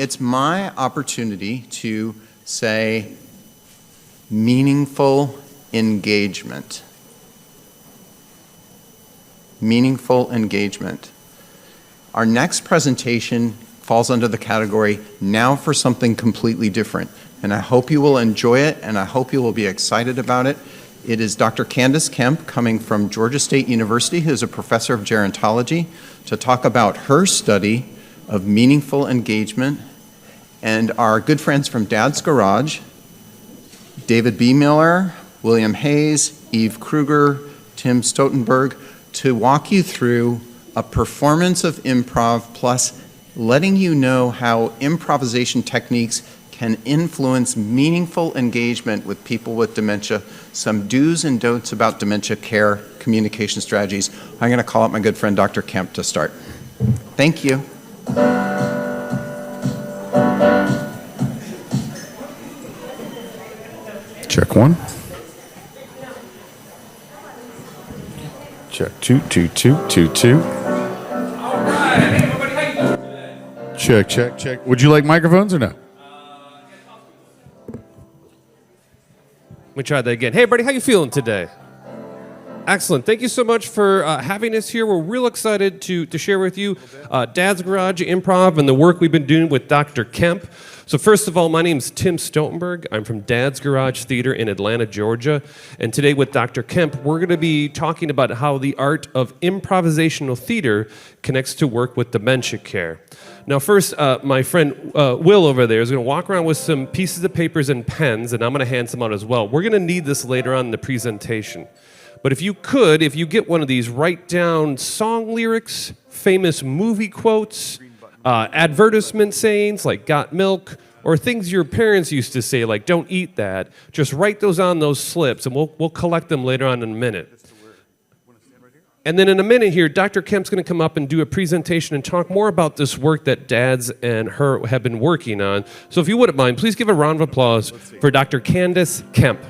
It's my opportunity to say meaningful engagement. Meaningful engagement. Our next presentation falls under the category, now for something completely different. And I hope you will enjoy it, and I hope you will be excited about it. It is Dr. Candace Kemp, coming from Georgia State University, who is a professor of gerontology, to talk about her study of meaningful engagement. And our good friends from Dad's Garage, David B. Miller, William Hayes, Eve Kruger, Tim Stoutenberg, to walk you through a performance of improv, plus letting you know how improvisation techniques can influence meaningful engagement with people with dementia, some do's and don'ts about dementia care, communication strategies. I'm going to call up my good friend Dr. Kemp to start. Thank you. Check one. Check two, two, two, two, two. All right. Hey, everybody, how you doing today? Check, check, check. Would you like microphones or no? Let me try that again. Hey, everybody, how you feeling today? Excellent. Thank you so much for having us here. We're real excited to share with you Dad's Garage Improv and the work we've been doing with Dr. Kemp. So first of all, my name is Tim Stoutenberg. I'm from Dad's Garage Theater in Atlanta, Georgia. And today with Dr. Kemp, we're going to be talking about how the art of improvisational theater connects to work with dementia care. Now first, my friend Will over there is going to walk around with some pieces of papers and pens, and I'm going to hand some out as well. We're going to need this later on in the presentation. But if you get one of these, write down song lyrics, famous movie quotes, advertisement sayings like "got milk," or things your parents used to say like "don't eat that." Just write those on those slips, and we'll collect them later on in a minute. And then in a minute here, Dr. Kemp's going to come up and do a presentation and talk more about this work that Dads and her have been working on. So if you wouldn't mind, please give a round of applause for Dr. Candace Kemp.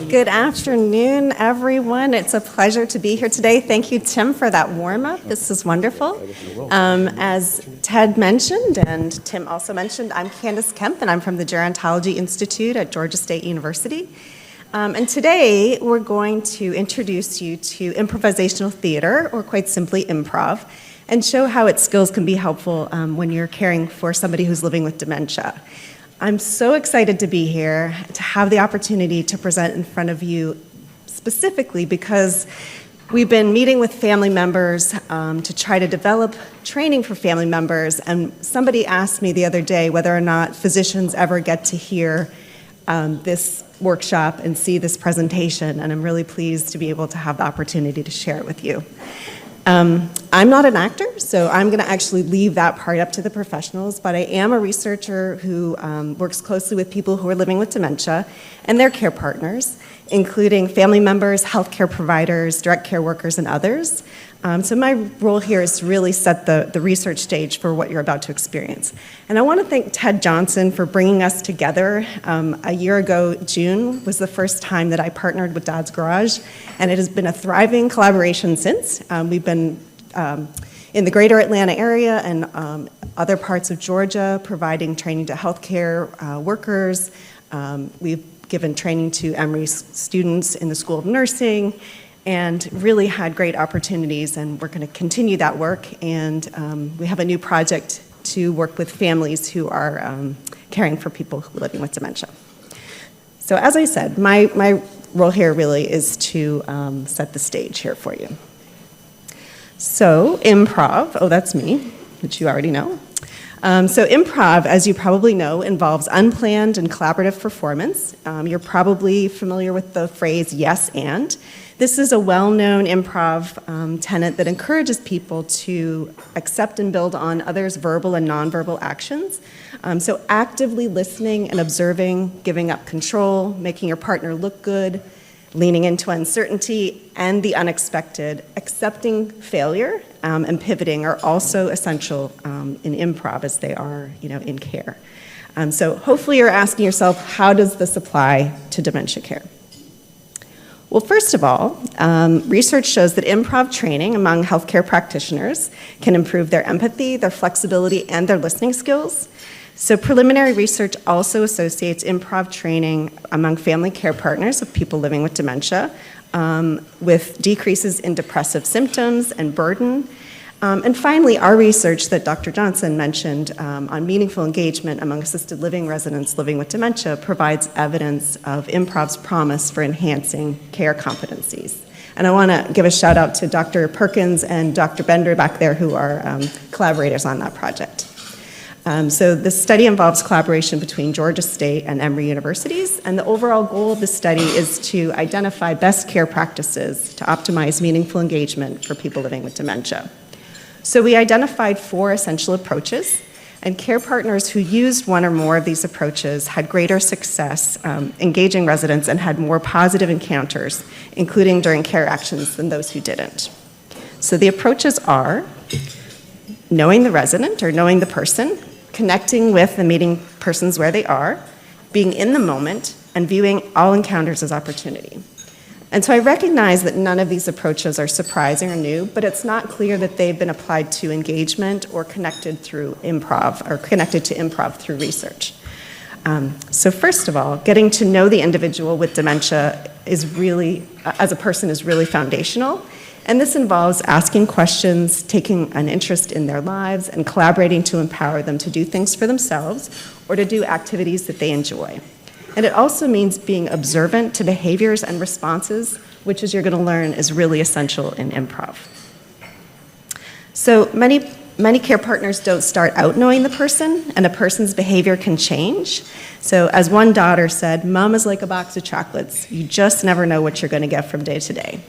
Good afternoon, everyone. It's a pleasure to be here today. Thank you, Tim, for that warm-up. This is wonderful. As Ted mentioned, and Tim also mentioned, I'm Candace Kemp, and I'm from the Gerontology Institute at Georgia State University. And today, we're going to introduce you to improvisational theater, or quite simply, improv, and show how its skills can be helpful when you're caring for somebody who's living with dementia. I'm so excited to be here, to have the opportunity to present in front of you specifically because we've been meeting with family members to try to develop training for family members, and somebody asked me the other day whether or not physicians ever get to hear this workshop and see this presentation, and I'm really pleased to be able to have the opportunity to share it with you. I'm not an actor, so I'm going to actually leave that part up to the professionals, but I am a researcher who works closely with people who are living with dementia and their care partners, including family members, healthcare providers, direct care workers, and others. So my role here is to really set the research stage for what you're about to experience. And I want to thank Ted Johnson for bringing us together. A year ago, June, was the first time that I partnered with Dad's Garage, and it has been a thriving collaboration since. We've been in the greater Atlanta area and other parts of Georgia, providing training to healthcare workers. We've given training to Emory's students in the School of Nursing, and really had great opportunities, and we're going to continue that work. And we have a new project to work with families who are caring for people who are living with dementia. So as I said, my role here really is to set the stage here for you. So improv, oh, that's me, which you already know. So improv, as you probably know, involves unplanned and collaborative performance. You're probably familiar with the phrase yes and. This is a well-known improv tenet that encourages people to accept and build on others' verbal and nonverbal actions. So actively listening and observing, giving up control, making your partner look good, leaning into uncertainty and the unexpected, accepting failure, and pivoting are also essential in improv as they are, in care. So hopefully you're asking yourself, how does this apply to dementia care? Well, first of all, research shows that improv training among healthcare practitioners can improve their empathy, their flexibility, and their listening skills. So preliminary research also associates improv training among family care partners of people living with dementia with decreases in depressive symptoms and burden. And finally, our research that Dr. Johnson mentioned on meaningful engagement among assisted living residents living with dementia provides evidence of improv's promise for enhancing care competencies. And I want to give a shout out to Dr. Perkins and Dr. Bender back there who are collaborators on that project. So the study involves collaboration between Georgia State and Emory universities, and the overall goal of the study is to identify best care practices to optimize meaningful engagement for people living with dementia. So we identified 4 essential approaches, and care partners who used one or more of these approaches had greater success engaging residents and had more positive encounters, including during care actions, than those who didn't. So the approaches are knowing the resident or knowing the person, connecting with and meeting persons where they are, being in the moment, and viewing all encounters as opportunity. And so I recognize that none of these approaches are surprising or new, but it's not clear that they've been applied to engagement or connected through improv or connected to improv through research. So first of all, getting to know the individual with dementia is really, as a person, is really foundational. And this involves asking questions, taking an interest in their lives, and collaborating to empower them to do things for themselves or to do activities that they enjoy. And it also means being observant to behaviors and responses, which, as you're going to learn, is really essential in improv. So many care partners don't start out knowing the person, and a person's behavior can change. So as one daughter said, "Mom is like a box of chocolates. You just never know what you're going to get from day to day."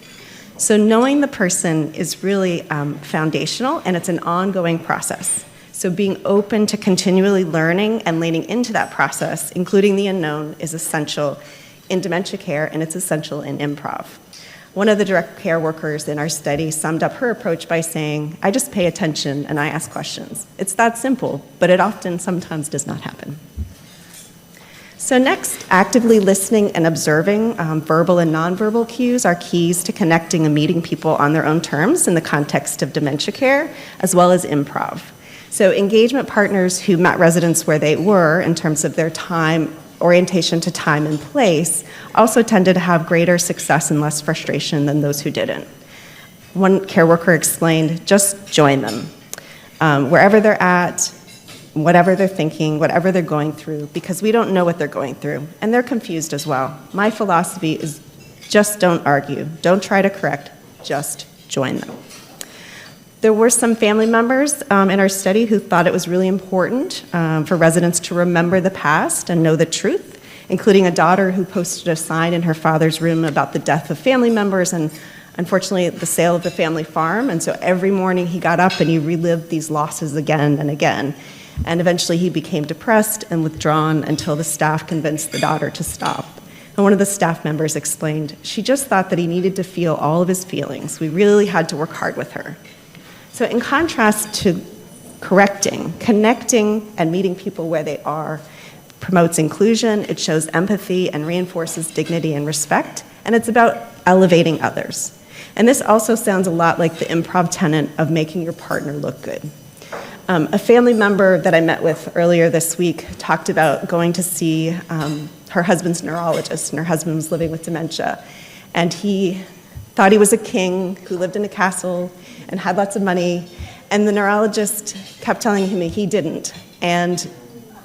So knowing the person is really foundational, and it's an ongoing process. So being open to continually learning and leaning into that process, including the unknown, is essential in dementia care, and it's essential in improv. One of the direct care workers in our study summed up her approach by saying, "I just pay attention and I ask questions." It's that simple, but it often sometimes does not happen. So next, actively listening and observing verbal and nonverbal cues are keys to connecting and meeting people on their own terms in the context of dementia care, as well as improv. So engagement partners who met residents where they were in terms of their time, orientation to time and place, also tended to have greater success and less frustration than those who didn't. One care worker explained, "Just join them. Wherever they're at, whatever they're thinking, whatever they're going through, because we don't know what they're going through, and they're confused as well. My philosophy is just don't argue, don't try to correct, just join them." There were some family members in our study who thought it was really important for residents to remember the past and know the truth, including a daughter who posted a sign in her father's room about the death of family members and, unfortunately, the sale of the family farm. And so every morning he got up and he relived these losses again and again. And eventually he became depressed and withdrawn until the staff convinced the daughter to stop. And one of the staff members explained, "She just thought that he needed to feel all of his feelings. We really had to work hard with her." So in contrast to correcting, connecting and meeting people where they are promotes inclusion, it shows empathy and reinforces dignity and respect, and it's about elevating others. And this also sounds a lot like the improv tenet of making your partner look good. A family member that I met with earlier this week talked about going to see her husband's neurologist, and her husband was living with dementia. And he thought he was a king who lived in a castle and had lots of money, and the neurologist kept telling him he didn't, and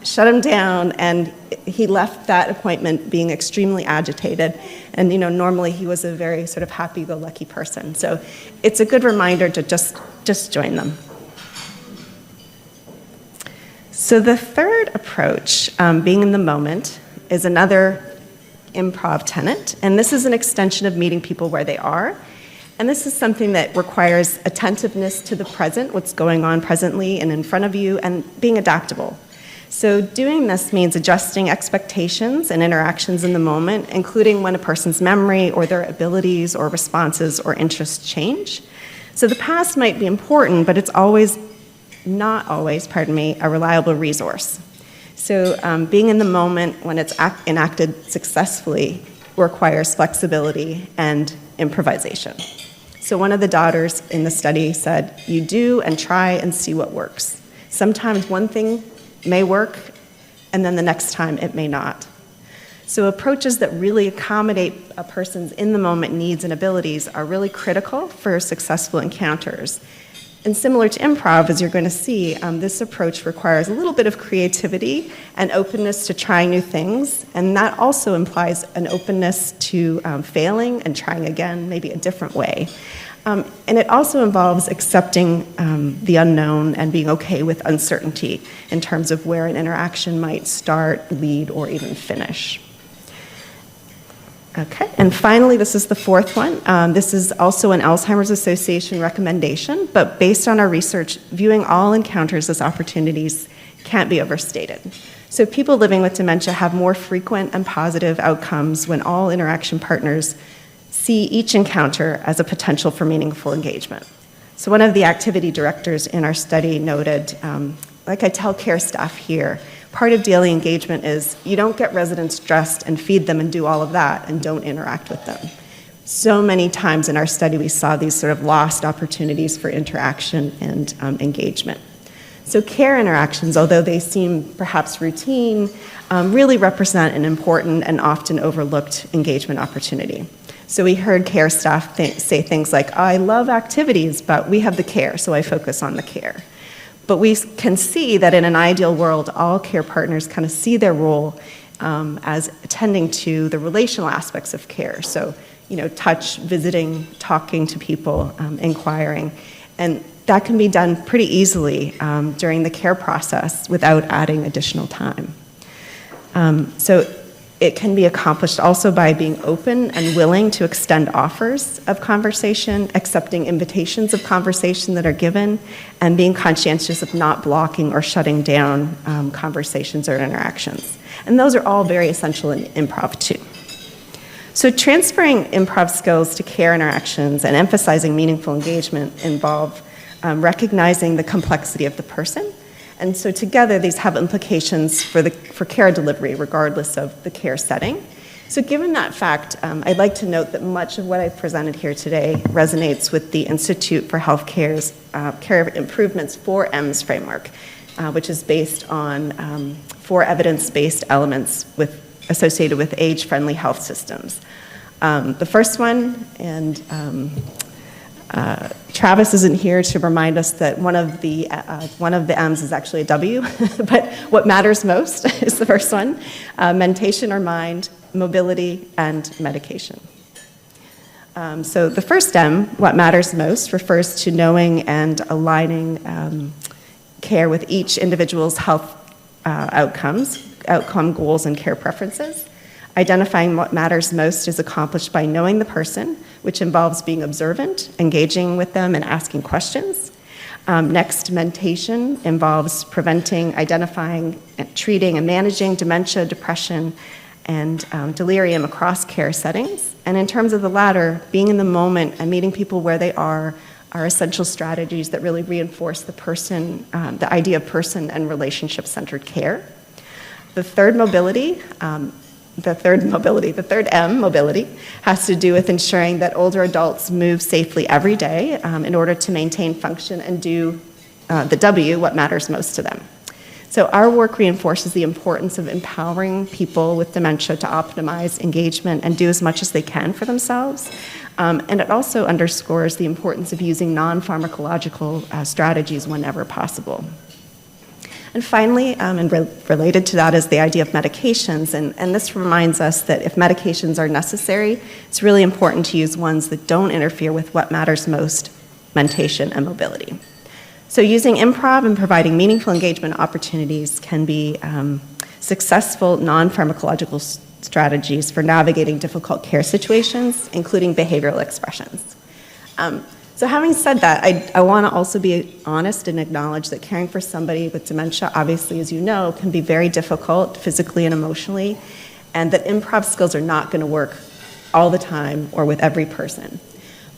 shut him down, and he left that appointment being extremely agitated. And normally he was a very sort of happy-go-lucky person. So it's a good reminder to just join them. So the third approach, being in the moment, is another improv tenet, and this is an extension of meeting people where they are. And this is something that requires attentiveness to the present, what's going on presently and in front of you, and being adaptable. So doing this means adjusting expectations and interactions in the moment, including when a person's memory or their abilities or responses or interests change. So the past might be important, but it's not always, a reliable resource. So being in the moment when it's enacted successfully requires flexibility and improvisation. So one of the daughters in the study said, you do and try and see what works. Sometimes one thing may work, and then the next time it may not. So approaches that really accommodate a person's in-the-moment needs and abilities are really critical for successful encounters. And similar to improv, as you're going to see, this approach requires a little bit of creativity and openness to trying new things, and that also implies an openness to failing and trying again, maybe a different way. And it also involves accepting the unknown and being okay with uncertainty in terms of where an interaction might start, lead, or even finish. Okay, and finally, this is the fourth one. This is also an Alzheimer's Association recommendation, but based on our research, viewing all encounters as opportunities can't be overstated. So people living with dementia have more frequent and positive outcomes when all interaction partners see each encounter as a potential for meaningful engagement. So one of the activity directors in our study noted, like I tell care staff here, part of daily engagement is you don't get residents dressed and feed them and do all of that and don't interact with them. So many times in our study we saw these sort of lost opportunities for interaction and engagement. So care interactions, although they seem perhaps routine, really represent an important and often overlooked engagement opportunity. So we heard care staff say things like, I love activities, but we have the care, so I focus on the care. But we can see that in an ideal world, all care partners kind of see their role as attending to the relational aspects of care. So, touch, visiting, talking to people, inquiring. And that can be done pretty easily during the care process without adding additional time. So it can be accomplished also by being open and willing to extend offers of conversation, accepting invitations of conversation that are given, and being conscientious of not blocking or shutting down conversations or interactions. And those are all very essential in improv too. So transferring improv skills to care interactions and emphasizing meaningful engagement involve recognizing the complexity of the person. And so together, these have implications for care delivery, regardless of the care setting. So given that fact, I'd like to note that much of what I've presented here today resonates with the Institute for Healthcare's Care Improvements 4Ms framework, which is based on 4 evidence-based elements associated with age-friendly health systems. The first one, and Travis isn't here to remind us that one of the M's is actually a W, but what matters most is the first one, mentation or mind, mobility, and medication. So the first M, what matters most, refers to knowing and aligning care with each individual's health outcome goals, and care preferences. Identifying what matters most is accomplished by knowing the person, which involves being observant, engaging with them, and asking questions. Next, mentation involves preventing, identifying, treating, and managing dementia, depression, and delirium across care settings. And in terms of the latter, being in the moment and meeting people where they are essential strategies that really reinforce the person, the idea of person and relationship-centered care. The third M, mobility, has to do with ensuring that older adults move safely every day in order to maintain function and do the W, what matters most to them. So our work reinforces the importance of empowering people with dementia to optimize engagement and do as much as they can for themselves. And it also underscores the importance of using non-pharmacological strategies whenever possible. And finally, and related to that is the idea of medications, and this reminds us that if medications are necessary, it's really important to use ones that don't interfere with what matters most, mentation and mobility. So using improv and providing meaningful engagement opportunities can be successful non-pharmacological strategies for navigating difficult care situations, including behavioral expressions. So having said that, I want to also be honest and acknowledge that caring for somebody with dementia, obviously, as you know, can be very difficult physically and emotionally, and that improv skills are not going to work all the time or with every person.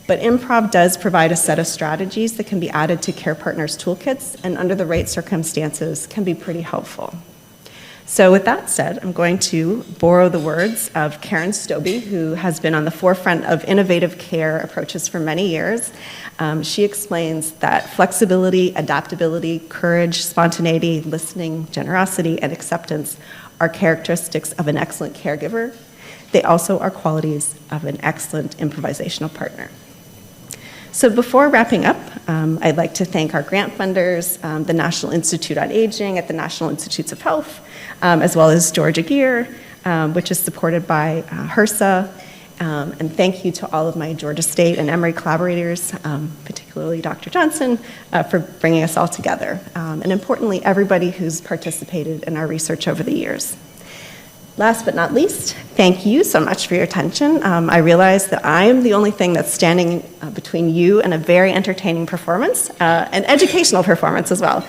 But improv does provide a set of strategies that can be added to care partners' toolkits, and under the right circumstances can be pretty helpful. So with that said, I'm going to borrow the words of Karen Stobie, who has been on the forefront of innovative care approaches for many years. She explains that flexibility, adaptability, courage, spontaneity, listening, generosity, and acceptance are characteristics of an excellent caregiver. They also are qualities of an excellent improvisational partner. So before wrapping up, I'd like to thank our grant funders, the National Institute on Aging at the National Institutes of Health, as well as Georgia Gear, which is supported by HRSA. And thank you to all of my Georgia State and Emory collaborators, particularly Dr. Johnson, for bringing us all together. And importantly, everybody who's participated in our research over the years. Last but not least, thank you so much for your attention. I realize that I'm the only thing that's standing between you and a very entertaining performance, an educational performance as well.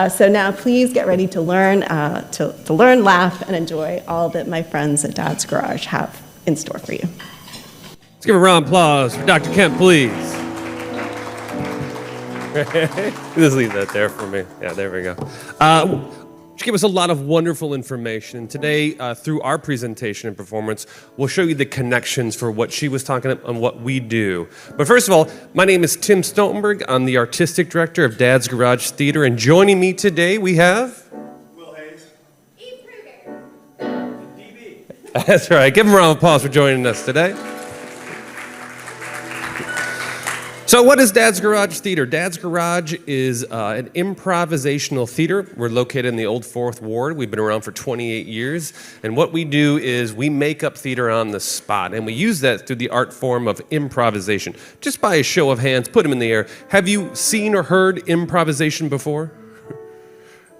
So now please get ready to learn, laugh, and enjoy all that my friends at Dad's Garage have in store for you. Let's give a round of applause for Dr. Kemp, please. Just leave that there for me. Yeah, there we go. She gave us a lot of wonderful information. And today, through our presentation and performance, we'll show you the connections for what she was talking about and what we do. But first of all, my name is Tim Stoltenberg. I'm the Artistic Director of Dad's Garage Theater. And joining me today, we have... Will Hayes. That's right. Give him a round of applause for joining us today. So what is Dad's Garage Theater? Dad's Garage is an improvisational theater. We're located in the Old Fourth Ward. We've been around for 28 years. And what we do is we make up theater on the spot. And we use that through the art form of improvisation. Just by a show of hands, put them in the air. Have you seen or heard improvisation before?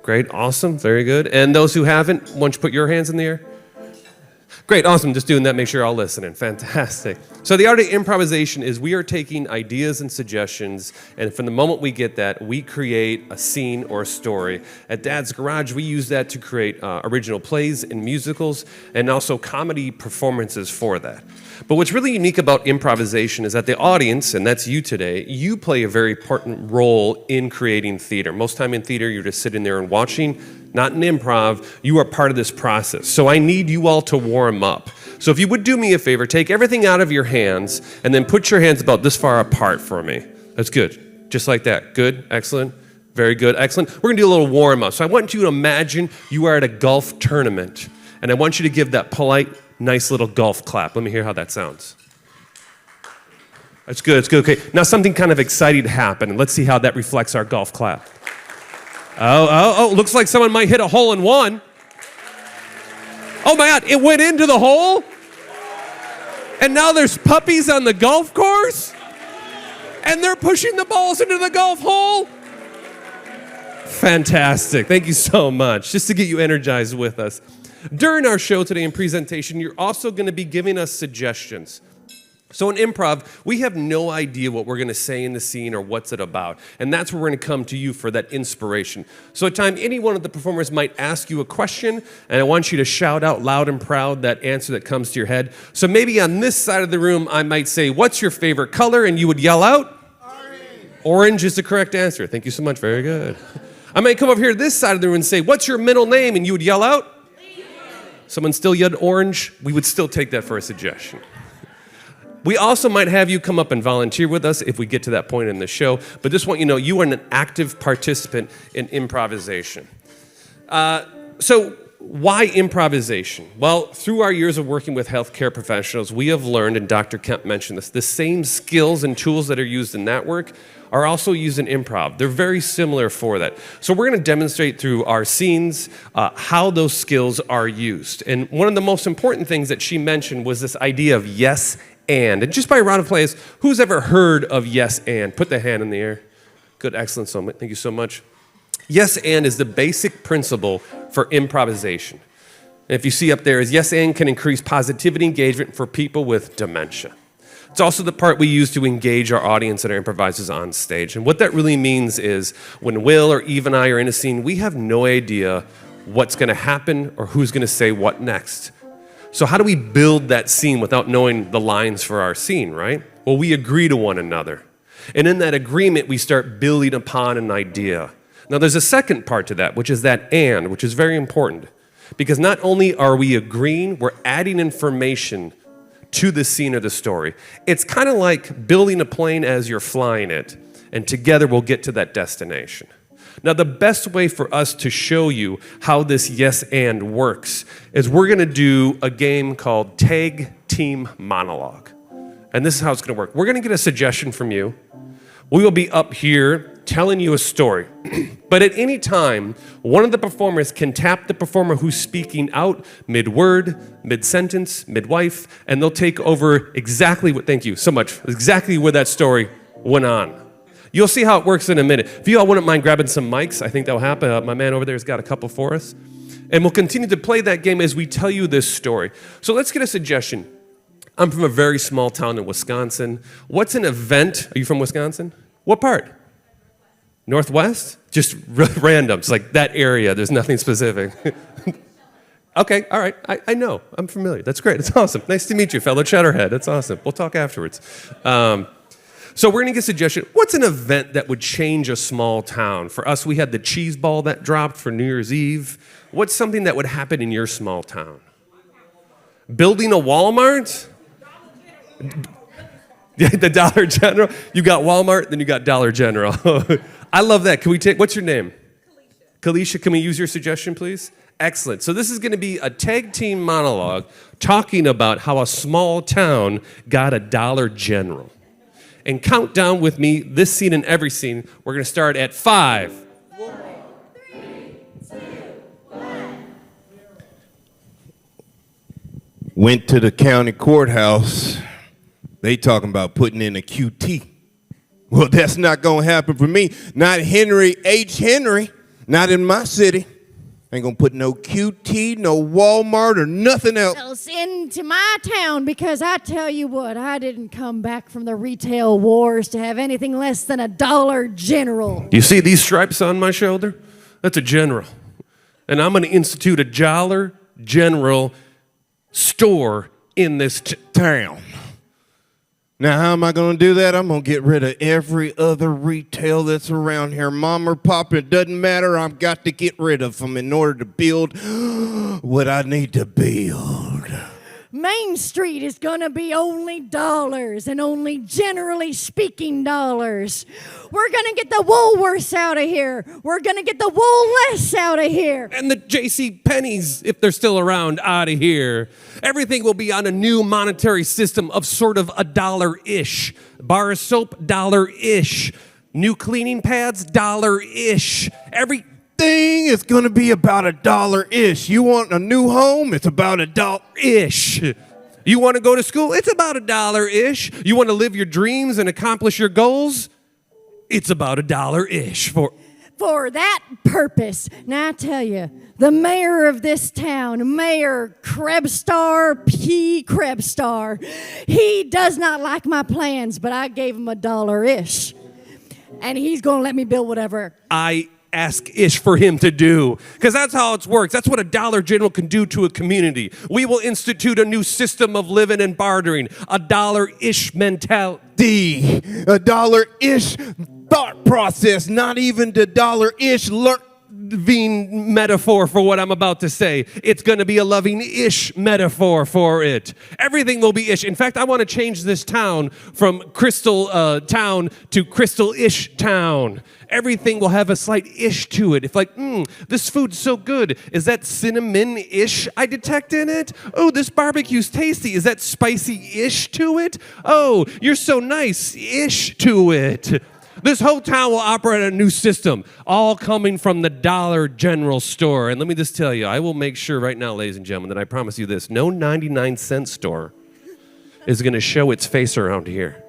Great, awesome, very good. And those who haven't, why don't you put your hands in the air? Great, awesome, just doing that, make sure you're all listening, fantastic. So the art of improvisation is we are taking ideas and suggestions, and from the moment we get that, we create a scene or a story. At Dad's Garage, we use that to create original plays and musicals, and also comedy performances for that. But what's really unique about improvisation is that the audience, and that's you today, you play a very important role in creating theater. Most time in theater, you're just sitting there and watching. Not in improv, you are part of this process. So I need you all to warm up. So if you would do me a favor, take everything out of your hands and then put your hands about this far apart for me. That's good. Just like that. Good, excellent, very good, excellent. We're gonna do a little warm up. So I want you to imagine you are at a golf tournament and I want you to give that polite, nice little golf clap. Let me hear how that sounds. That's good, it's good, okay. Now something kind of exciting happened. Let's see how that reflects our golf clap. Oh, looks like someone might hit a hole in one. Oh my God, it went into the hole? And now there's puppies on the golf course? And they're pushing the balls into the golf hole? Fantastic, thank you so much. Just to get you energized with us. During our show today and presentation, you're also gonna be giving us suggestions. So in improv, we have no idea what we're going to say in the scene or what's it about. And that's where we're going to come to you for that inspiration. So at time, any one of the performers might ask you a question, and I want you to shout out loud and proud that answer that comes to your head. So maybe on this side of the room, I might say, what's your favorite color? And you would yell out? Orange. Orange is the correct answer. Thank you so much. Very good. I might come over here to this side of the room and say, what's your middle name? And you would yell out? Someone still yelled orange? We would still take that for a suggestion. We also might have you come up and volunteer with us if we get to that point in the show, but just want you to know you are an active participant in improvisation. So why improvisation? Well, through our years of working with healthcare professionals, we have learned, and Dr. Kemp mentioned this, the same skills and tools that are used in that work are also used in improv. They're very similar for that. So we're going to demonstrate through our scenes how those skills are used. And one of the most important things that she mentioned was this idea of yes and just by a round of applause, who's ever heard of yes and? Put the hand in the air. Good, excellent, so thank you so much. Yes and is the basic principle for improvisation. And if you see up there is yes and can increase positivity engagement for people with dementia. It's also the part we use to engage our audience and our improvisers on stage. And what that really means is when Will or Eve and I are in a scene, we have no idea what's gonna happen or who's gonna say what next. So how do we build that scene without knowing the lines for our scene, right? Well, we agree to one another. And in that agreement, we start building upon an idea. Now, there's a second part to that, which is that and, which is very important. Because not only are we agreeing, we're adding information to the scene of the story. It's kind of like building a plane as you're flying it, and together we'll get to that destination. Now, the best way for us to show you how this yes and works is we're going to do a game called Tag Team Monologue. And this is how it's going to work. We're going to get a suggestion from you. We will be up here telling you a story. But at any time, one of the performers can tap the performer who's speaking out mid-word, mid-sentence, mid-wife, and they'll take over exactly what, thank you so much, exactly where that story went on. You'll see how it works in a minute. If you all wouldn't mind grabbing some mics, I think that'll happen. My man over there has got a couple for us. And we'll continue to play that game as we tell you this story. So let's get a suggestion. I'm from a very small town in Wisconsin. What's an event? Are you from Wisconsin? What part? Northwest? Just random. It's like that area. There's nothing specific. Okay, all right. I know. I'm familiar. That's great. That's awesome. Nice to meet you, fellow Cheddarhead. That's awesome. We'll talk afterwards. So we're going to get a suggestion. What's an event that would change a small town? For us, we had the cheese ball that dropped for New Year's Eve. What's something that would happen in your small town? Building a Walmart? The Dollar General? You got Walmart, then you got Dollar General. I love that. Can we take, what's your name? Kalisha, can we use your suggestion, please? Excellent. So this is going to be a tag team monologue talking about how a small town got a Dollar General. And count down with me this scene and every scene. We're going to start at 5. 4, 3, 2, 1. Went to the county courthouse. They talking about putting in a QT. Well, that's not going to happen for me. Not Henry H. Henry. Not in my city. Ain't going to put no QT, no Walmart, or nothing else. Into my town, because I tell you what, I didn't come back from the retail wars to have anything less than a Dollar General. You see these stripes on my shoulder? That's a general. And I'm going to institute a Dollar General store in this town. Now, how am I going to do that? I'm going to get rid of every other retail that's around here. Mom or pop, it doesn't matter. I've got to get rid of them in order to build what I need to build. Main Street is going to be only dollars and only generally speaking dollars. We're going to get the Woolworths out of here. We're going to get the Wool-less out of here. And the J.C. Penney's, if they're still around, out of here. Everything will be on a new monetary system of sort of a dollar-ish. Bar of soap, dollar-ish. New cleaning pads, dollar-ish. Everything is going to be about a dollar-ish. You want a new home? It's about a dollar-ish. You want to go to school? It's about a dollar-ish. You want to live your dreams and accomplish your goals? It's about a dollar-ish for that purpose. Now I tell you, the mayor of this town, Mayor Krebstar P. Krebstar, he does not like my plans, but I gave him a dollar-ish. And he's going to let me build whatever. I ask ish for him to do, because that's how it works. That's what a Dollar General can do to a community. We will institute a new system of living and bartering, a dollar-ish mentality. A dollar-ish thought process, not even the dollar-ish loving metaphor for what I'm about to say. It's going to be a loving-ish metaphor for it. Everything will be ish. In fact, I want to change this town from Crystal Town to Crystal-ish Town. Everything will have a slight ish to it. If like, this food's so good. Is that cinnamon-ish I detect in it? Oh, this barbecue's tasty. Is that spicy-ish to it? Oh, you're so nice-ish to it. This whole town will operate a new system, all coming from the Dollar General store. And let me just tell you, I will make sure right now, ladies and gentlemen, that I promise you this. No 99-cent store is going to show its face around here.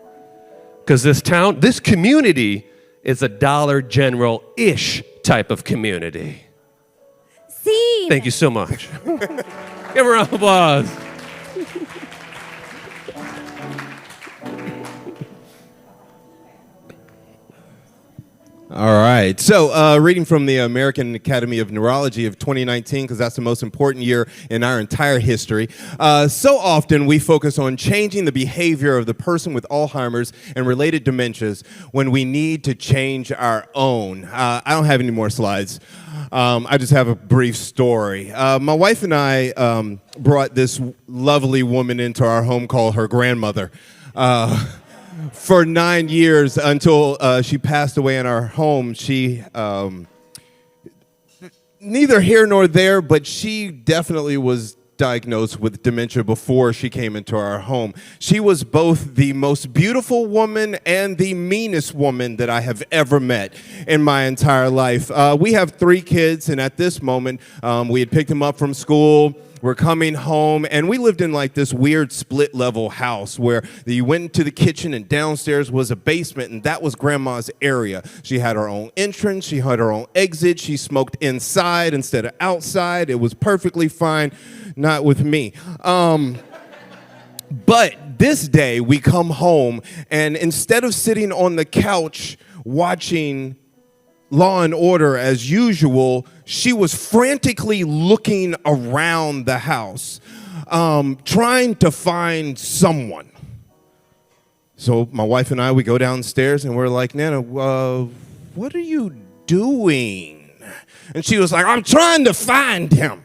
Because this town, this community is a Dollar General-ish type of community. Scene. Thank you so much. Give a round of applause. All right. So, reading from the American Academy of Neurology of 2019, because that's the most important year in our entire history. So often we focus on changing the behavior of the person with Alzheimer's and related dementias when we need to change our own. I don't have any more slides. I just have a brief story. My wife and I brought this lovely woman into our home called her grandmother. For 9 years until she passed away in our home. She, neither here nor there, but she definitely was diagnosed with dementia before she came into our home. She was both the most beautiful woman and the meanest woman that I have ever met in my entire life. We have 3 kids, and at this moment, we had picked them up from school. We're coming home, and we lived in like this weird split-level house where you went to the kitchen, and downstairs was a basement, and that was Grandma's area. She had her own entrance. She had her own exit. She smoked inside instead of outside. It was perfectly fine, not with me. But this day, we come home, and instead of sitting on the couch watching Law and Order as usual, she was frantically looking around the house, trying to find someone. So my wife and I, we go downstairs and we're like, Nana, what are you doing? And she was like, I'm trying to find him.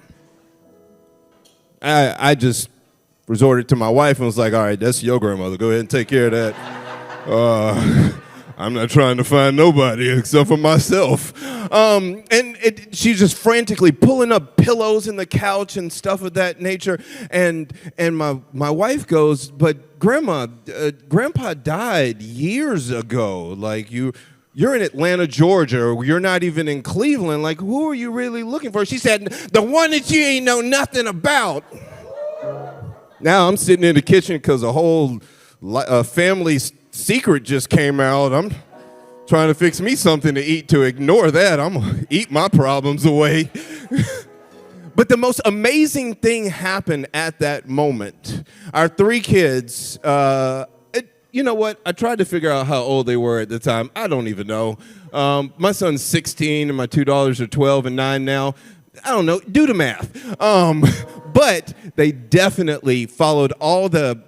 I just resorted to my wife and was like, all right, that's your grandmother. Go ahead and take care of that. I'm not trying to find nobody except for myself. She's just frantically pulling up pillows in the couch and stuff of that nature. And my wife goes, but Grandma, Grandpa died years ago. Like you're in Atlanta, Georgia. You're not even in Cleveland. Like, who are you really looking for? She said, the one that you ain't know nothing about. Now I'm sitting in the kitchen because a whole family secret just came out. I'm trying to fix me something to eat to ignore that. I'm going to eat my problems away. But the most amazing thing happened at that moment. Our 3 kids, you know what? I tried to figure out how old they were at the time. I don't even know. My son's 16 and my 2 daughters are 12 and 9 now. I don't know. Do the math. But they definitely followed all the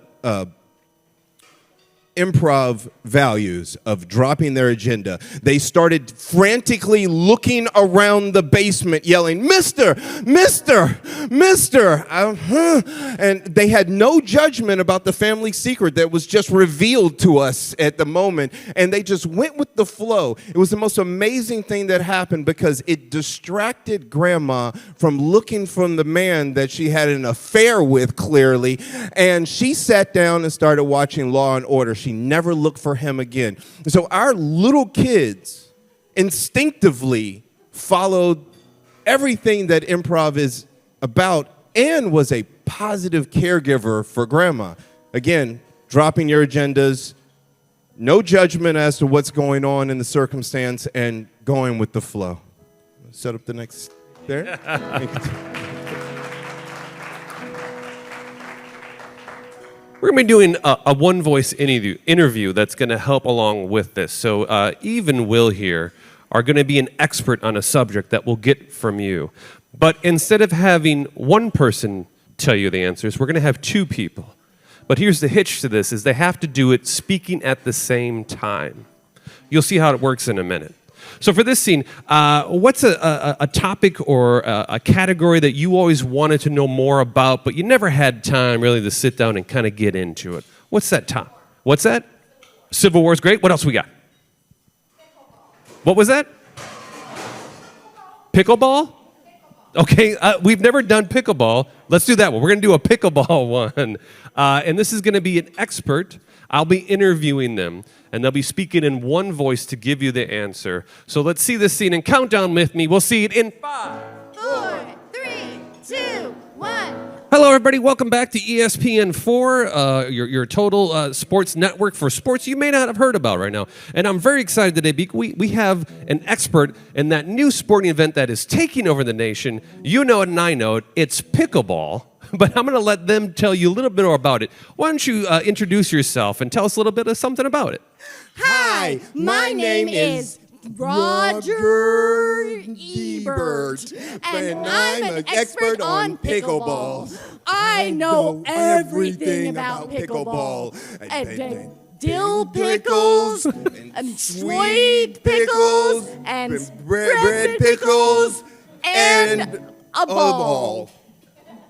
Improv values of dropping their agenda. They started frantically looking around the basement, yelling, Mister, Mister, Mister. And they had no judgment about the family secret that was just revealed to us at the moment. And they just went with the flow. It was the most amazing thing that happened because it distracted Grandma from looking from the man that she had an affair with, clearly. And she sat down and started watching Law and Order. She never looked for him again. So our little kids instinctively followed everything that Improv is about and was a positive caregiver for Grandma. Again, dropping your agendas, no judgment as to what's going on in the circumstance, and going with the flow. Set up the next there. We're going to be doing a one-voice interview that's going to help along with this. So Eve and Will here are going to be an expert on a subject that we'll get from you. But instead of having one person tell you the answers, we're going to have 2 people. But here's the hitch to this, is they have to do it speaking at the same time. You'll see how it works in a minute. So for this scene, what's a topic or a category that you always wanted to know more about, but you never had time really to sit down and kind of get into it? What's that top? What's that? Civil War's great. What else we got? What was that? Pickleball? Okay, we've never done pickleball. Let's do that one. We're going to do a pickleball one. And this is going to be an expert. I'll be interviewing them, and they'll be speaking in one voice to give you the answer. So let's see this scene and count down with me. We'll see it in 5, 4, 3, 2, 1. Hello, everybody. Welcome back to ESPN4, your total sports network for sports you may not have heard about right now. And I'm very excited today because we have an expert in that new sporting event that is taking over the nation. You know it and I know it. It's pickleball. But I'm going to let them tell you a little bit more about it. Why don't you introduce yourself and tell us a little bit of something about it? Hi, my name is Roger Ebert, and I'm an expert on pickleball. I know everything about pickleball. And dill pickles, and sweet pickles, and bread pickles, and a ball.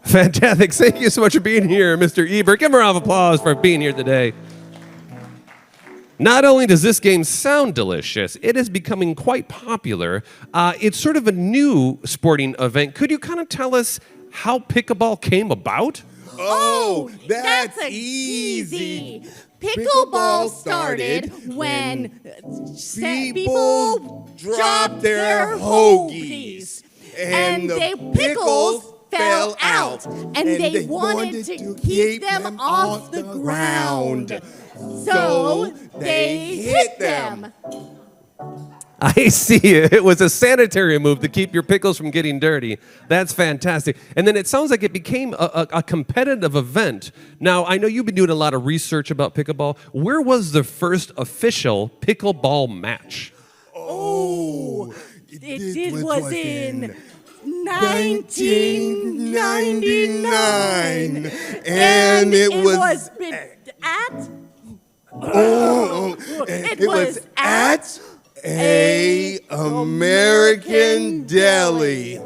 Fantastic. Thank you so much for being here, Mr. Ebert. Give him a round of applause for being here today. Not only does this game sound delicious, it is becoming quite popular. It's sort of a new sporting event. Could you kind of tell us how pickleball came about? Oh, that's easy. Pickleball started when people dropped their hoagies, and the pickles fell out, and they wanted to keep them off the ground. So they hit them. I see it. It was a sanitary move to keep your pickles from getting dirty. That's fantastic. And then it sounds like it became a competitive event. Now, I know you've been doing a lot of research about pickleball. Where was the first official pickleball match? Oh, it was in 1999. And it was at... it was at a American deli.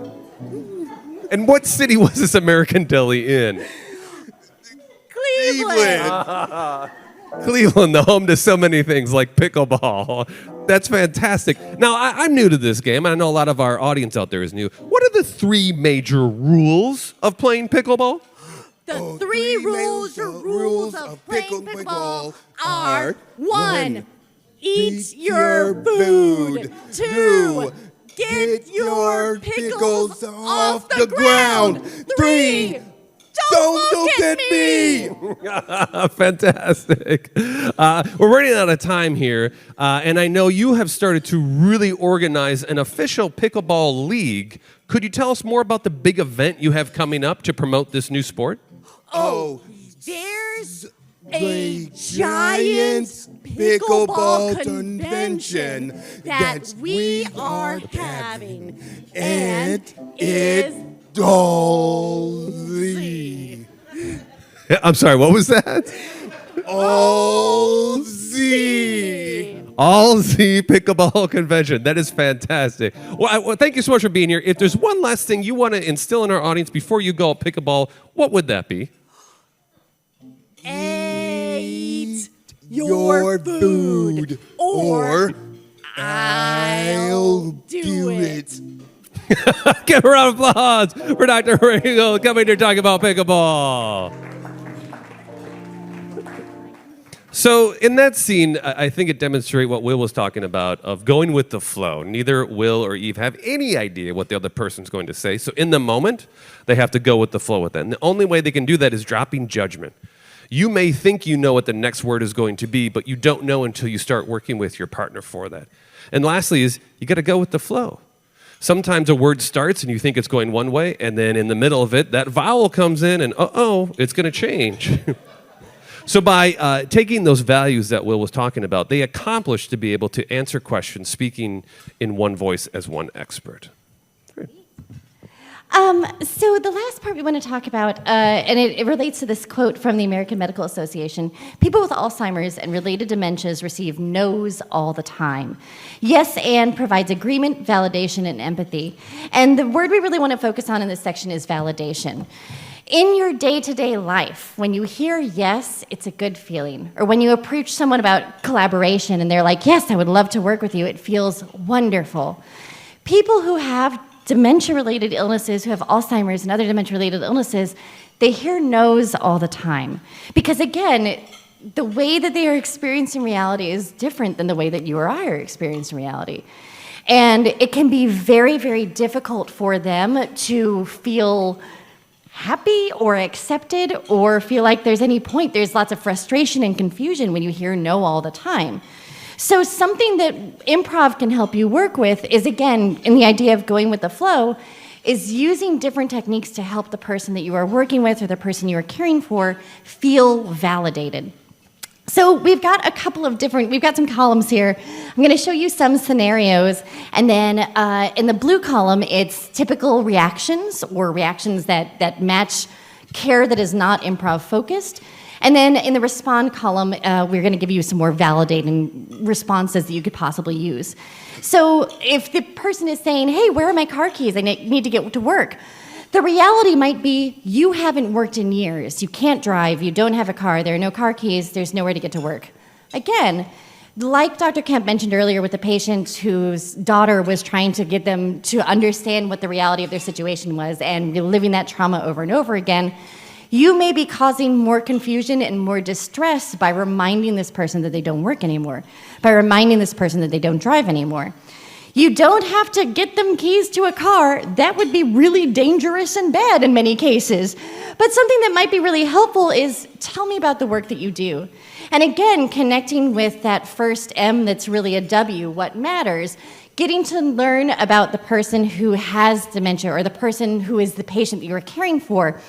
And what city was this American deli in? Cleveland. Cleveland, the home to so many things like pickleball. That's fantastic. Now, I'm new to this game. I know a lot of our audience out there is new. What are the 3 major rules of playing pickleball? The 3 rules of playing pickleball are: 1, eat your food. 2, get your pickles off the ground. 3, don't look at me. Fantastic. We're running out of time here, and I know you have started to really organize an official pickleball league. Could you tell us more about the big event you have coming up to promote this new sport? Oh, there's a giant pickleball convention that we are having, and it's Dolly. I'm sorry, what was that? All Z. All Z Pickleball Convention. That is fantastic. Well, thank you so much for being here. If there's one last thing you want to instill in our audience before you go pickleball, what would that be? Eat your food, or I'll do it. Give a round of applause for Dr. Ringo coming here talking about pickleball. So in that scene, I think it demonstrates what Will was talking about of going with the flow. Neither Will or Eve have any idea what the other person's going to say. So in the moment, they have to go with the flow with that. And the only way they can do that is dropping judgment. You may think you know what the next word is going to be, but you don't know until you start working with your partner for that. And lastly is you got to go with the flow. Sometimes a word starts and you think it's going one way, and then in the middle of it, that vowel comes in and it's going to change. So by taking those values that Will was talking about, they accomplish to be able to answer questions speaking in one voice as one expert. So the last part we want to talk about, and it relates to this quote from the American Medical Association: people with Alzheimer's and related dementias receive no's all the time. Yes and provides agreement, validation, and empathy. And the word we really want to focus on in this section is validation. In your day-to-day life, when you hear yes, it's a good feeling. Or when you approach someone about collaboration and they're like, yes, I would love to work with you, it feels wonderful. People who have dementia-related illnesses, who have Alzheimer's and other dementia-related illnesses, they hear no's all the time. Because again, the way that they are experiencing reality is different than the way that you or I are experiencing reality. And it can be very, very difficult for them to feel happy or accepted or feel like there's any point. There's lots of frustration and confusion when you hear no all the time. So something that improv can help you work with is, again, in the idea of going with the flow, is using different techniques to help the person that you are working with or the person you are caring for feel validated. So we've got some columns here. I'm going to show you some scenarios, and then in the blue column, it's typical reactions or reactions that match care that is not improv focused. And then in the respond column, we're going to give you some more validating responses that you could possibly use. So if the person is saying, hey, where are my car keys? I need to get to work. The reality might be you haven't worked in years. You can't drive. You don't have a car. There are no car keys. There's nowhere to get to work. Again, like Dr. Kemp mentioned earlier with the patient whose daughter was trying to get them to understand what the reality of their situation was and reliving that trauma over and over again, you may be causing more confusion and more distress by reminding this person that they don't work anymore, by reminding this person that they don't drive anymore. You don't have to get them keys to a car. That would be really dangerous and bad in many cases. But something that might be really helpful is tell me about the work that you do. And again, connecting with that first M that's really a W, what matters, getting to learn about the person who has dementia or the person who is the patient that you're caring for,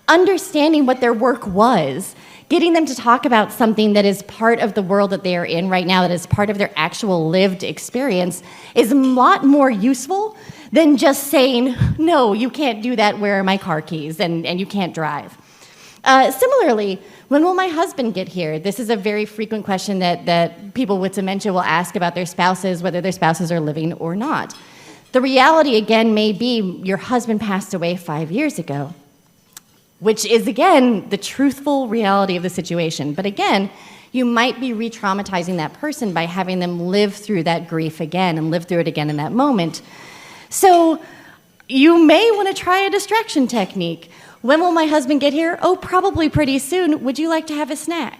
understanding what their work was, getting them to talk about something that is part of the world that they are in right now, that is part of their actual lived experience, is a lot more useful than just saying, no, you can't do that, where are my car keys, and you can't drive. Similarly, when will my husband get here? This is a very frequent question that people with dementia will ask about their spouses, whether their spouses are living or not. The reality, again, may be your husband passed away 5 years ago, which is, again, the truthful reality of the situation. But again, you might be re-traumatizing that person by having them live through that grief again and live through it again in that moment. So you may want to try a distraction technique. When will my husband get here? Oh, probably pretty soon. Would you like to have a snack?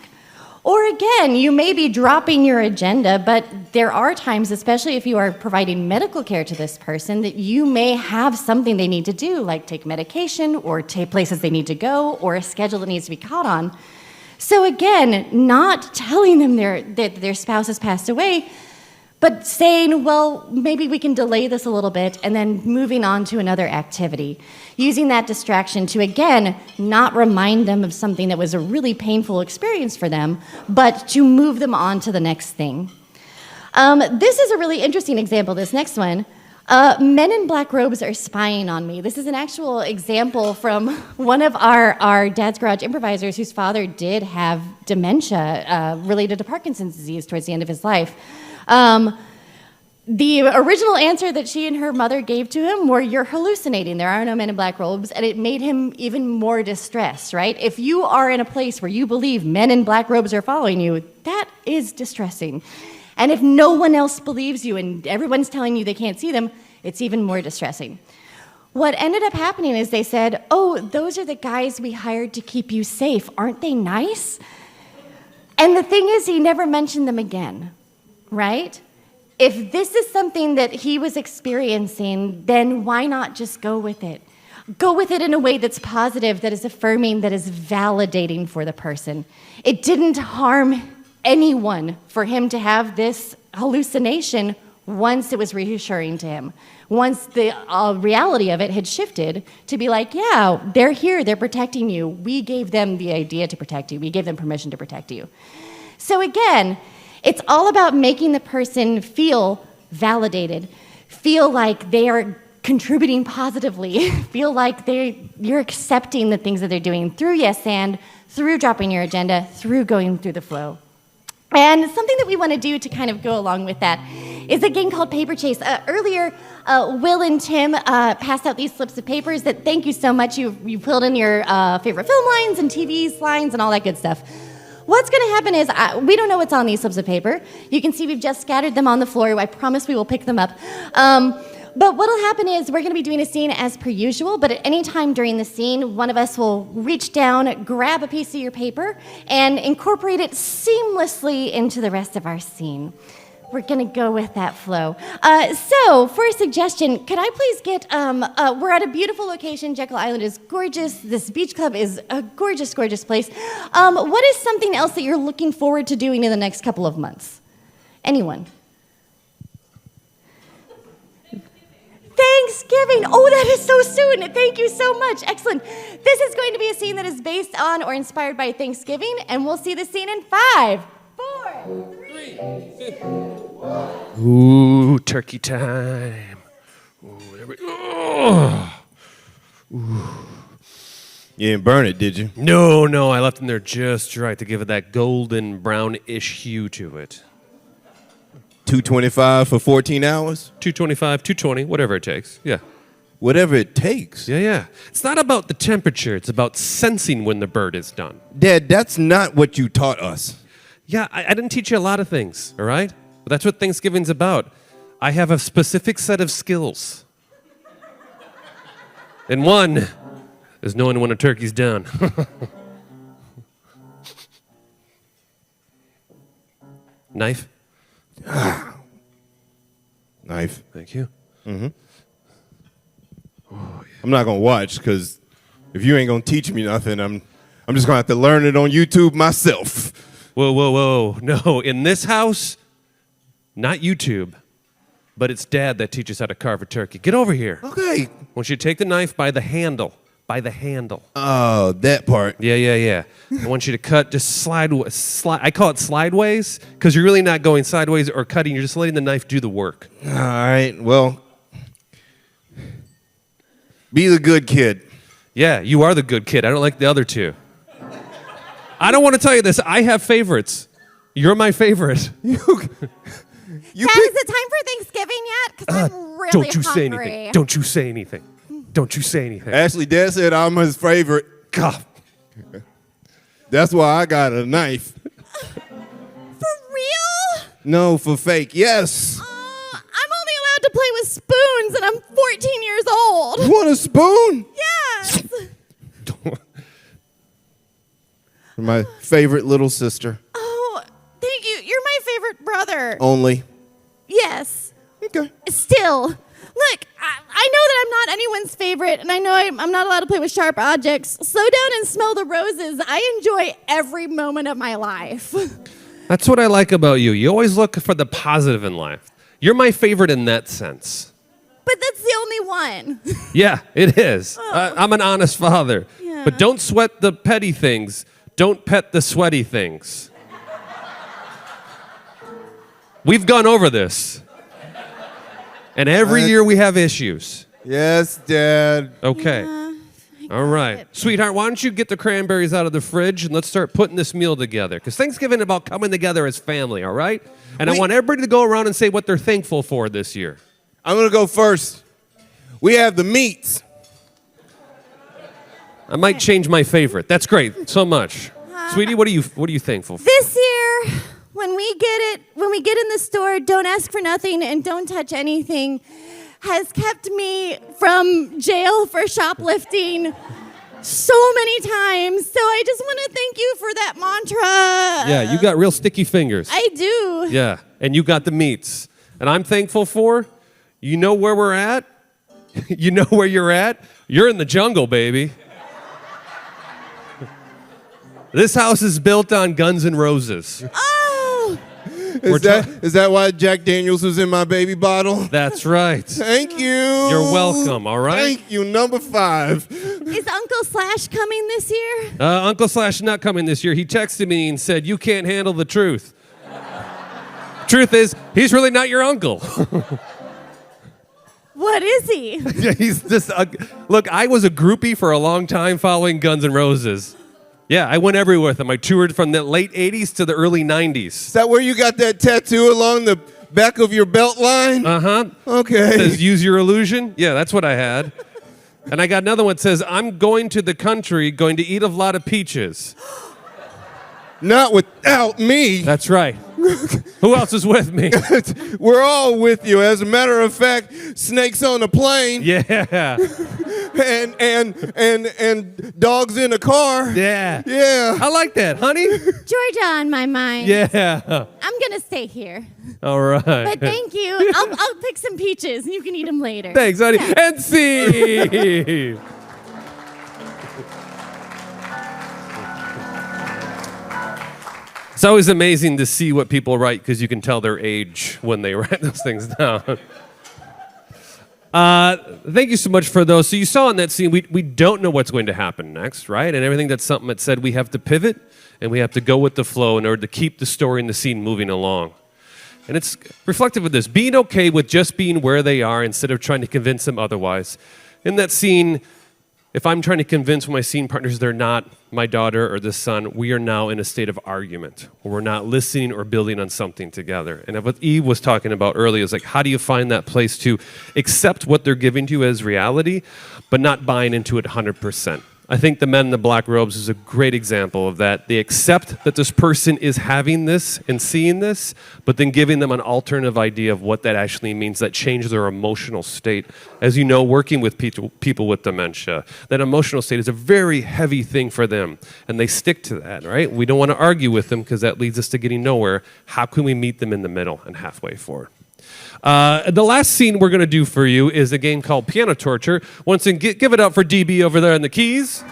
Or again, you may be dropping your agenda, but there are times, especially if you are providing medical care to this person, that you may have something they need to do, like take medication or take places they need to go or a schedule that needs to be caught on. So again, not telling them that their spouse has passed away, but saying, well, maybe we can delay this a little bit and then moving on to another activity. Using that distraction to, again, not remind them of something that was a really painful experience for them, but to move them on to the next thing. This is a really interesting example, this next one. Men in black robes are spying on me. This is an actual example from one of our Dad's Garage improvisers whose father did have dementia related to Parkinson's disease towards the end of his life. The original answer that she and her mother gave to him were, you're hallucinating, there are no men in black robes, and it made him even more distressed, right? If you are in a place where you believe men in black robes are following you, that is distressing. And if no one else believes you and everyone's telling you they can't see them, it's even more distressing. What ended up happening is they said, oh, those are the guys we hired to keep you safe. Aren't they nice? And the thing is, he never mentioned them again, right? If this is something that he was experiencing, then why not just go with it? Go with it in a way that's positive, that is affirming, that is validating for the person. It didn't harm anyone for him to have this hallucination once it was reassuring to him. Once the reality of it had shifted to be like, yeah, they're here, they're protecting you. We gave them the idea to protect you. We gave them permission to protect you. So again, it's all about making the person feel validated, feel like they are contributing positively, feel like you're accepting the things that they're doing through yes and, through dropping your agenda, through going through the flow. And something that we want to do to kind of go along with that is a game called Paper Chase. Earlier, Will and Tim passed out these slips of papers that, thank you so much, you filled in your favorite film lines and TV lines and all that good stuff. What's going to happen is, we don't know what's on these slips of paper. You can see we've just scattered them on the floor. I promise we will pick them up. But what will happen is we're going to be doing a scene as per usual, but at any time during the scene, one of us will reach down, grab a piece of your paper, and incorporate it seamlessly into the rest of our scene. We're going to go with that flow. So, for a suggestion, could I please get, we're at a beautiful location. Jekyll Island is gorgeous. This beach club is a gorgeous, gorgeous place. What is something else that you're looking forward to doing in the next couple of months? Anyone? Thanksgiving. Oh, that is so soon. Thank you so much. Excellent. This is going to be a scene that is based on or inspired by Thanksgiving, and we'll see the scene in 5, 4, 3. Ooh, turkey time. Ooh, there we go. You didn't burn it, did you? No, I left them there just right to give it that golden brownish hue to it. $225 for 14 hours? 225, 220, whatever it takes. Yeah. Whatever it takes. Yeah. It's not about the temperature. It's about sensing when the bird is done. Dad, that's not what you taught us. Yeah, I didn't teach you a lot of things, all right? But that's what Thanksgiving's about. I have a specific set of skills. And one is knowing when a turkey's done. Knife? Knife. Thank you. I'm not going to watch because if you ain't going to teach me nothing, I'm just going to have to learn it on YouTube myself. Whoa. No, in this house, not YouTube, but it's Dad that teaches how to carve a turkey. Get over here. Okay. I want you to take the knife by the handle. By the handle. Oh, that part. Yeah. I want you to cut just slide. I call it slideways because you're really not going sideways or cutting. You're just letting the knife do the work. All right. Well, be the good kid. Yeah, you are the good kid. I don't like the other two. I don't want to tell you this. I have favorites. You're my favorite. You Dad, is it time for Thanksgiving yet? Because I'm really Don't you say hungry. anything. Don't you say anything. Don't you say anything. Actually, Dad said I'm his favorite. God. That's why I got a knife. For real? No, for fake. Yes. I'm only allowed to play with spoons, and I'm 14 years old. You want a spoon? Yes. My favorite little sister. Oh, thank you. You're my favorite brother. Only. Yes. Okay. Still. Look, I know that I'm not anyone's favorite, and I know I'm not allowed to play with sharp objects. Slow down and smell the roses. I enjoy every moment of my life. That's what I like about you. You always look for the positive in life. You're my favorite in that sense. But that's the only one. Yeah, it is. I'm an honest father. Yeah. But don't sweat the petty things. Don't pet the sweaty things. We've gone over this. And every year we have issues. Yes, Dad. Okay. All right. Sweetheart, why don't you get the cranberries out of the fridge and let's start putting this meal together. Because Thanksgiving is about coming together as family, all right? And I want everybody to go around and say what they're thankful for this year. I'm going to go first. We have the meats. I might change my favorite. That's great. So much. Sweetie, what are you thankful for? This year, when we get in the store, don't ask for nothing and don't touch anything, has kept me from jail for shoplifting so many times. So I just want to thank you for that mantra. Yeah, you got real sticky fingers. I do. Yeah, and you got the meats. And I'm thankful for, you know where we're at? You know where you're at? You're in the jungle, baby. This house is built on Guns N' Roses. Oh, Is that why Jack Daniels was in my baby bottle? That's right. Thank you. You're welcome, all right? Thank you, number 5. is Uncle Slash coming this year? Uncle Slash is not coming this year. He texted me and said, you can't handle the truth. Truth is, he's really not your uncle. What is he? Yeah, he's just, look, I was a groupie for a long time following Guns N' Roses. Yeah, I went everywhere with them. I toured from the late 80s to the early 90s. Is that where you got that tattoo along the back of your belt line? Uh-huh. Okay. It says, use your illusion. Yeah, that's what I had. And I got another one that says, I'm going to the country, going to eat a lot of peaches. Not without me. That's right. Who else is with me? We're all with you. As a matter of fact, Snake's on a plane. Yeah. And dogs in a car. Yeah. Yeah. I like that, honey. Georgia on my mind. Yeah. I'm going to stay here. All right. But thank you. I'll pick some peaches and you can eat them later. Thanks, honey. Yeah. And see. It's always amazing to see what people write because you can tell their age when they write those things down. Thank you so much for those. So you saw in that scene, we don't know what's going to happen next, right? And everything that's something that said we have to pivot and we have to go with the flow in order to keep the story and the scene moving along. And it's reflective of this, being okay with just being where they are instead of trying to convince them otherwise. In that scene, if I'm trying to convince my scene partners they're not my daughter or the son, we are now in a state of argument, or we're not listening or building on something together. And what Eve was talking about earlier is like, how do you find that place to accept what they're giving to you as reality, but not buying into it 100%? I think the men in the black robes is a great example of that. They accept that this person is having this and seeing this, but then giving them an alternative idea of what that actually means that changes their emotional state. As you know, working with people with dementia, that emotional state is a very heavy thing for them, and they stick to that, right? We don't want to argue with them because that leads us to getting nowhere. How can we meet them in the middle and halfway forward? The last scene we're going to do for you is a game called Piano Torture. Once again, give it up for DB over there on the keys.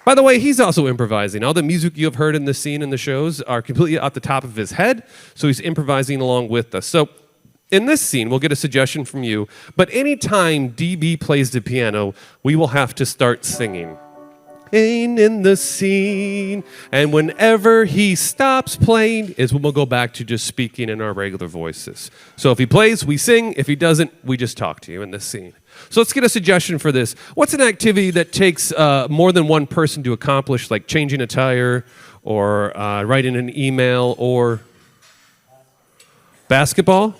By the way, he's also improvising. All the music you have heard in the scene and the shows are completely off the top of his head, so he's improvising along with us. So in this scene, we'll get a suggestion from you, but anytime DB plays the piano, we will have to start singing. Ain't in the scene. And whenever he stops playing is when we'll go back to just speaking in our regular voices. So if he plays, we sing. If he doesn't, we just talk to you in this scene. So let's get a suggestion for this. What's an activity that takes more than one person to accomplish, like changing a tire or writing an email or basketball?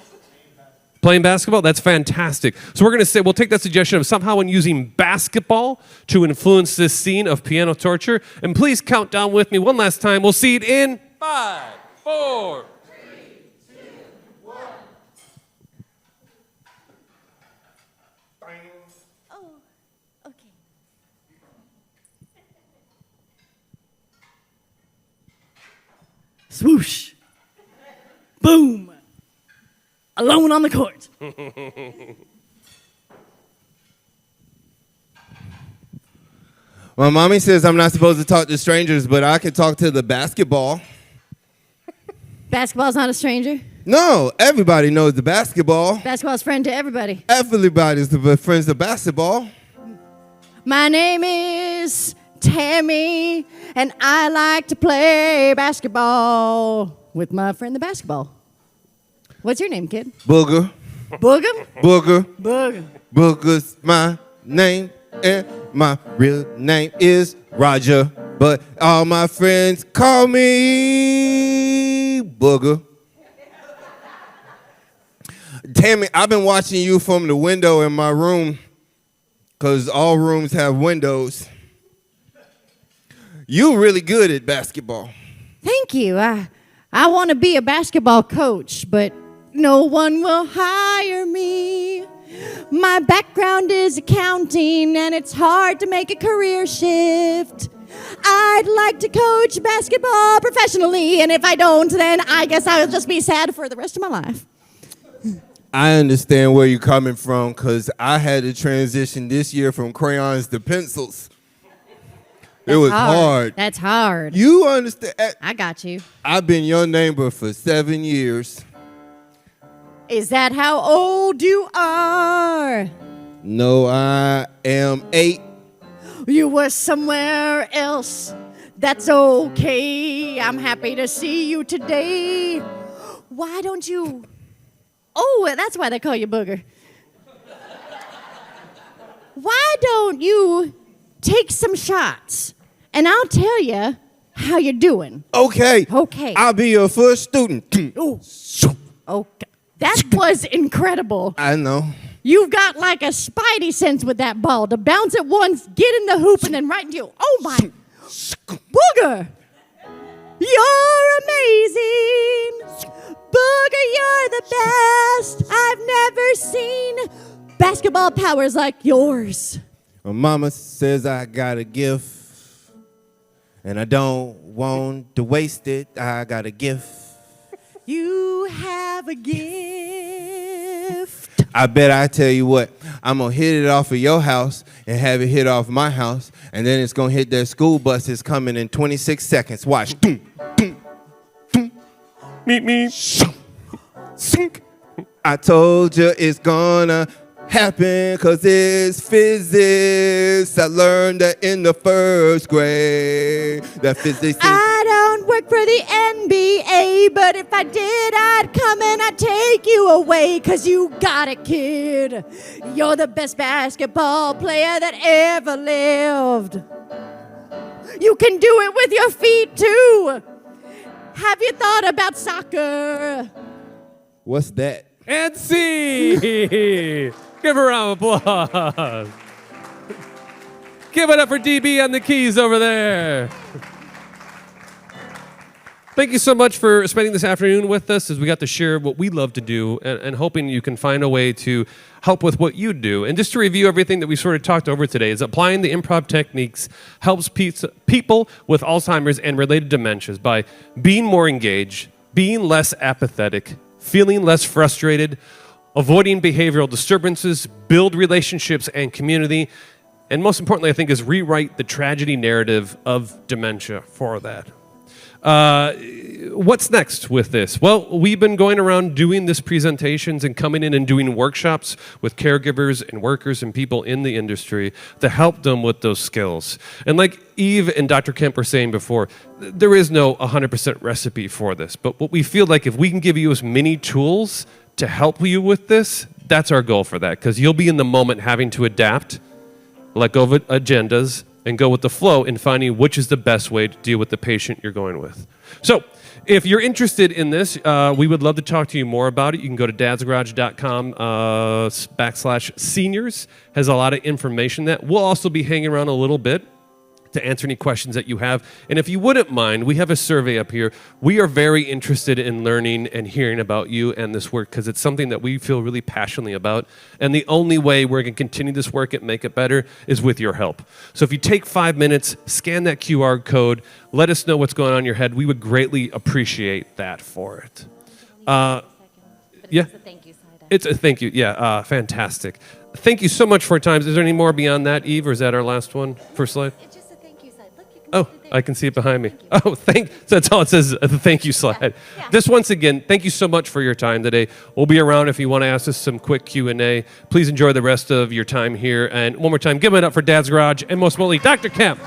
Playing basketball? That's fantastic. So we're going to say, we'll take that suggestion of somehow in using basketball to influence this scene of piano torture. And please count down with me one last time. We'll see it in 5, 4, 3, 2, 1. Oh, okay. Swoosh. Boom. Alone on the court. My mommy says I'm not supposed to talk to strangers, but I can talk to the basketball. Basketball's not a stranger. No, everybody knows the basketball. Basketball's friend to everybody. Everybody's the friends of basketball. My name is Tammy, and I like to play basketball with my friend the basketball. What's your name, kid? Booger. Booger? Booger. Booger. Booger's my name, and my real name is Roger. But all my friends call me Booger. Tammy, I've been watching you from the window in my room, because all rooms have windows. You're really good at basketball. Thank you. I want to be a basketball coach, but no one will hire me. My background is accounting, and it's hard to make a career shift. I'd like to coach basketball professionally, and if I don't, then I guess I'll just be sad for the rest of my life. I understand where you're coming from, because I had to transition this year from crayons to pencils. It was hard. That's hard. You understand? I got you. I've been your neighbor for 7 years. Is that how old you are? No, I am 8. You were somewhere else. That's okay. I'm happy to see you today. Why don't you... Oh, that's why they call you Booger. Why don't you take some shots, and I'll tell you how you're doing. Okay. Okay. I'll be your first student. Ooh. Okay. That was incredible. I know. You've got like a spidey sense with that ball to bounce it once, get in the hoop, and then right into you. Oh, my. Booger. You're amazing. Booger, you're the best I've never seen. Basketball powers like yours. My mama says I got a gift, and I don't want to waste it. I got a gift. You have a gift. I bet I tell you what, I'm going to hit it off of your house and have it hit off my house, and then it's going to hit that school bus that's coming in 26 seconds. Watch. Meet me. Sink. I told you it's gonna happen 'cause it's physics. I learned that in the first grade. That physics is... I don't work for the NBA, but if I did, I'd come and I'd take you away, 'cause you got it, kid. You're the best basketball player that ever lived. You can do it with your feet, too. Have you thought about soccer? What's that? And C. Give a round of applause. Give it up for DB on the keys over there. Thank you so much for spending this afternoon with us as we got to share what we love to do and hoping you can find a way to help with what you do. And just to review everything that we sort of talked over today is applying the improv techniques helps people with Alzheimer's and related dementias by being more engaged, being less apathetic, feeling less frustrated, avoiding behavioral disturbances, build relationships and community, and most importantly, I think, is rewrite the tragedy narrative of dementia for that. What's next with this? Well, we've been going around doing these presentations and coming in and doing workshops with caregivers and workers and people in the industry to help them with those skills. And like Eve and Dr. Kemp were saying before, there is no 100% recipe for this. But what we feel like if we can give you as many tools to help you with this, that's our goal for that. Because you'll be in the moment having to adapt, let go of agendas, and go with the flow in finding which is the best way to deal with the patient you're going with. So if you're interested in this, we would love to talk to you more about it. You can go to dadsgarage.com /seniors. Has a lot of information that we'll also be hanging around a little bit to answer any questions that you have. And if you wouldn't mind, we have a survey up here. We are very interested in learning and hearing about you and this work because it's something that we feel really passionately about. And the only way we're going to continue this work and make it better is with your help. So if you take 5 minutes, scan that QR code, let us know what's going on in your head. We would greatly appreciate that for it. Yeah. It's a thank you. Yeah, fantastic. Thank you so much for your time. Is there any more beyond that, Eve, or is that our last one? First slide? It's just a thank you slide. Look, you can Oh, see the I can see it behind me. Thank you. Oh, so that's all it says, the thank you slide. Yeah. Just once again, thank you so much for your time today. We'll be around if you want to ask us some quick Q&A. Please enjoy the rest of your time here. And one more time, give it up for Dad's Garage and most importantly, Dr. Kemp.